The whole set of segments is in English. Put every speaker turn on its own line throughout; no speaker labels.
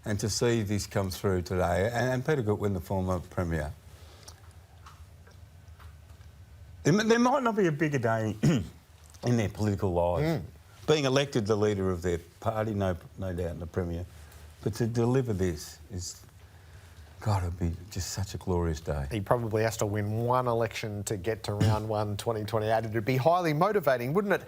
and to see this come through today, and Peter Goodwin, the former Premier, there might not be a bigger day in their political lives. Being elected the leader of their party, no doubt, in the Premier, but to deliver this is... God, it'd be just such a glorious day.
He probably has to win one election to get to round 1, 2028. It'd be highly motivating, wouldn't it?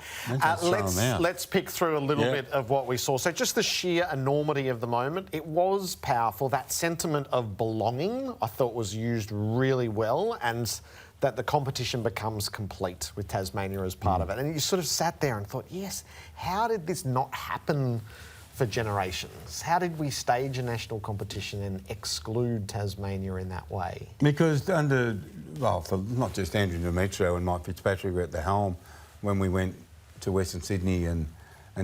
Let's pick through a little bit of what we saw. So just the sheer enormity of the moment. It was powerful. That sentiment of belonging, I thought, was used really well, and that the competition becomes complete with Tasmania as part of it. And you sort of sat there and thought, yes, how did this not happen for generations? How did we stage a national competition and exclude Tasmania in that way? Because
for not just Andrew Demetrio and Mike Fitzpatrick were at the helm when we went to Western Sydney and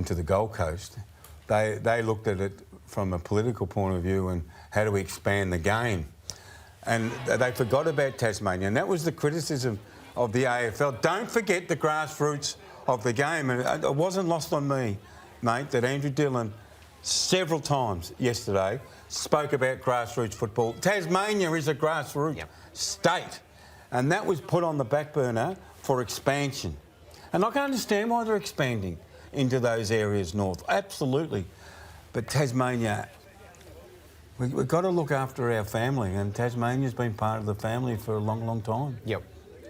to the Gold Coast, they looked at it from a political point of view and how do we expand the game. And they forgot about Tasmania, and that was the criticism of the AFL. Don't forget the grassroots of the game. And it wasn't lost on me, mate, that Andrew Dillon several times yesterday spoke about grassroots football. Tasmania is a grassroots state, and that was put on the back burner for expansion. And I can understand why they're expanding into those areas north, absolutely. But Tasmania, we've got to look after our family, and Tasmania's been part of the family for a long, long time.
Yep.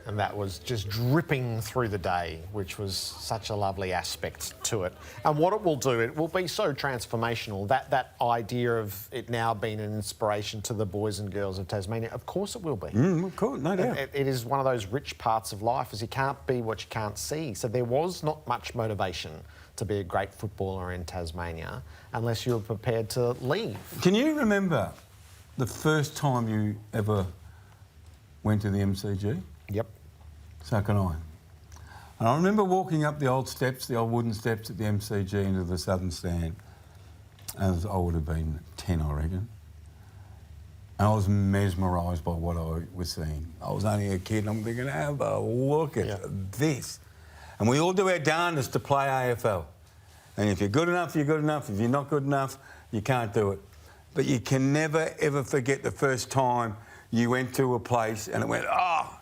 And that was just dripping through the day, which was such a lovely aspect to it. And what it will do, it will be so transformational, that idea of it now being an inspiration to the boys and girls of Tasmania. Of course it will be.
Of course, no doubt.
It is one of those rich parts of life, as you can't be what you can't see. So there was not much motivation to be a great footballer in Tasmania unless you were prepared to leave.
Can you remember the first time you ever went to the MCG?
Yep.
So can I. And I remember walking up the old steps, the old wooden steps at the MCG into the southern stand. And I would have been 10, I reckon. And I was mesmerised by what I was seeing. I was only a kid and I'm thinking, have a look at this. And we all do our darndest to play AFL. And if you're good enough, you're good enough. If you're not good enough, you can't do it. But you can never, ever forget the first time you went to a place and it went, oh,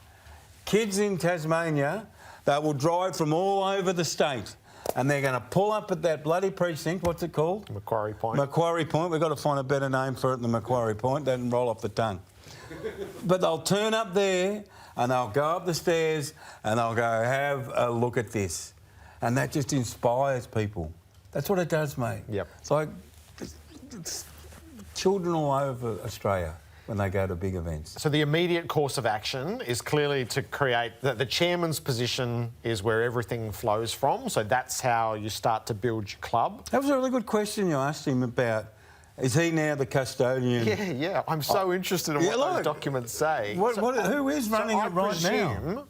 kids in Tasmania, they will drive from all over the state and they're going to pull up at that bloody precinct. What's it called?
Macquarie Point.
Macquarie Point. We've got to find a better name for it than Macquarie Point. That doesn't roll off the tongue. But they'll turn up there and they'll go up the stairs and they'll go, have a look at this. And that just inspires people. That's what it does, mate.
Yep.
It's like it's children all over Australia when they go to big events.
So the immediate course of action is clearly to create... The chairman's position is where everything flows from, so that's how you start to build your club.
That was a really good question you asked him about, is he now the custodian?
Yeah. I'm so interested in what those documents say.
Who is running it right now?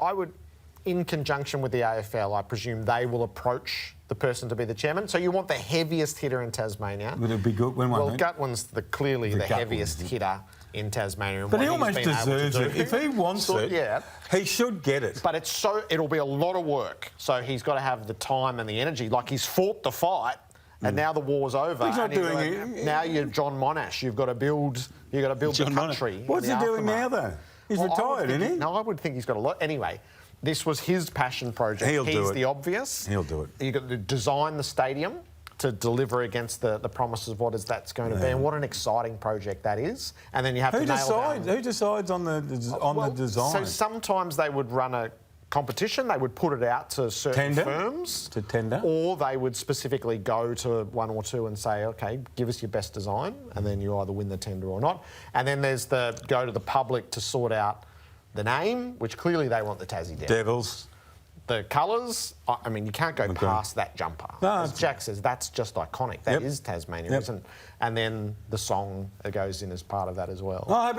I would, in conjunction with the AFL, I presume they will approach the person to be the chairman. So you want the heaviest hitter in Tasmania.
Would it be Goodwin?
Well, Goodwin's clearly the heaviest hitter in Tasmania.
But he almost deserves it. If he wants it, he should get it.
But it'll be a lot of work. So he's got to have the time and the energy. Like, he's fought the fight, and now the war's over.
He's not doing it.
Now you're John Monash. You've got to build the country.
What's he doing now, though? He's retired, isn't he?
No, I would think he's got a lot. Anyway, this was his passion project. He's the obvious.
He'll do it.
You've got to design the stadium to deliver against the promises of that's going to be, and what an exciting project that is. And then you have to nail down...
Who decides on the design?
So sometimes they would run a competition, they would put it out to certain firms.
To tender?
Or they would specifically go to one or two and say, OK, give us your best design, and then you either win the tender or not. And then there's go to the public to sort out the name, which clearly they want the Tassie
Devils.
The colours, I mean, you can't go past that jumper.
No,
as Jack says, that's just iconic. That is Tasmania, isn't it? And then the song that goes in as part of that as well.
I hope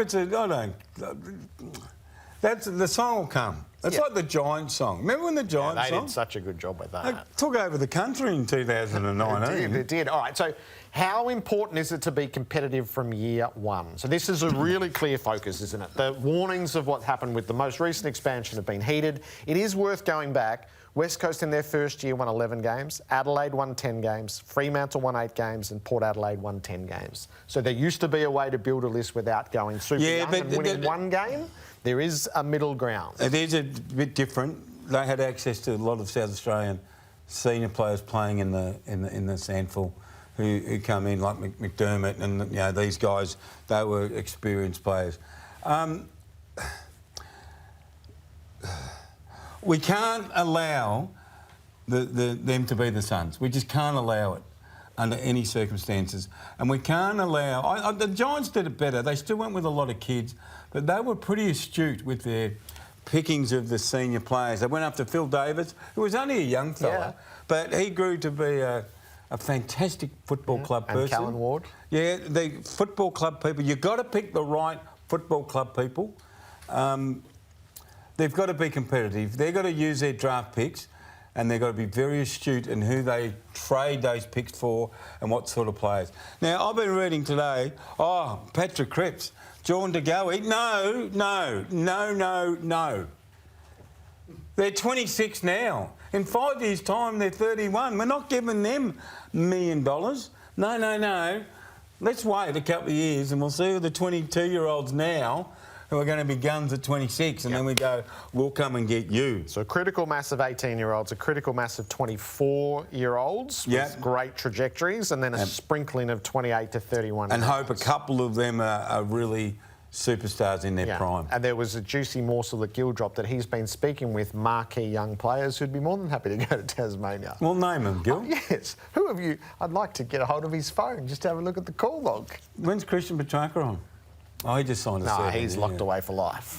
the song will come. It's like the Giants song. Remember when the Giants
song? They did such a good job with that.
They took over the country in 2019.
It did. All right, so how important is it to be competitive from year one? So this is a really clear focus, isn't it? The warnings of what happened with the most recent expansion have been heeded. It is worth going back. West Coast in their first year won 11 games. Adelaide won 10 games. Fremantle won 8 games, and Port Adelaide won 10 games. So there used to be a way to build a list without going super young and winning one game. There is a middle ground.
It is a bit different. They had access to a lot of South Australian senior players playing in the Sandful who come in, like McDermott and these guys. They were experienced players. We can't allow them to be the Suns. We just can't allow it under any circumstances. And we can't allow... the Giants did it better. They still went with a lot of kids, but they were pretty astute with their pickings of the senior players. They went up to Phil Davis, who was only a young fella, but he grew to be a fantastic football club person.
And Callan Ward.
Yeah, the football club people. You've got to pick the right football club people. They've got to be competitive. They've got to use their draft picks, and they've got to be very astute in who they trade those picks for and what sort of players. Now, I've been reading today, Patrick Cripps, John DeGoey. No. They're 26 now. In 5 years' time, they're 31. We're not giving them $1 million. No. Let's wait a couple of years and we'll see who the 22-year-olds now who are going to be guns at 26, and then we go, we'll come and get you.
So a critical mass of 18-year-olds, a critical mass of 24-year-olds with great trajectories, and then a sprinkling of 28 to 31.
And hope a couple of them are really superstars in their prime.
And there was a juicy morsel that Gill dropped that he's been speaking with marquee young players who'd be more than happy to go to Tasmania.
Well, name them, Gill.
Yes. Who have you... I'd like to get a hold of his phone, just to have a look at the call log.
When's Christian Petrarca on? Oh, he just signed a
No, he's locked away for life.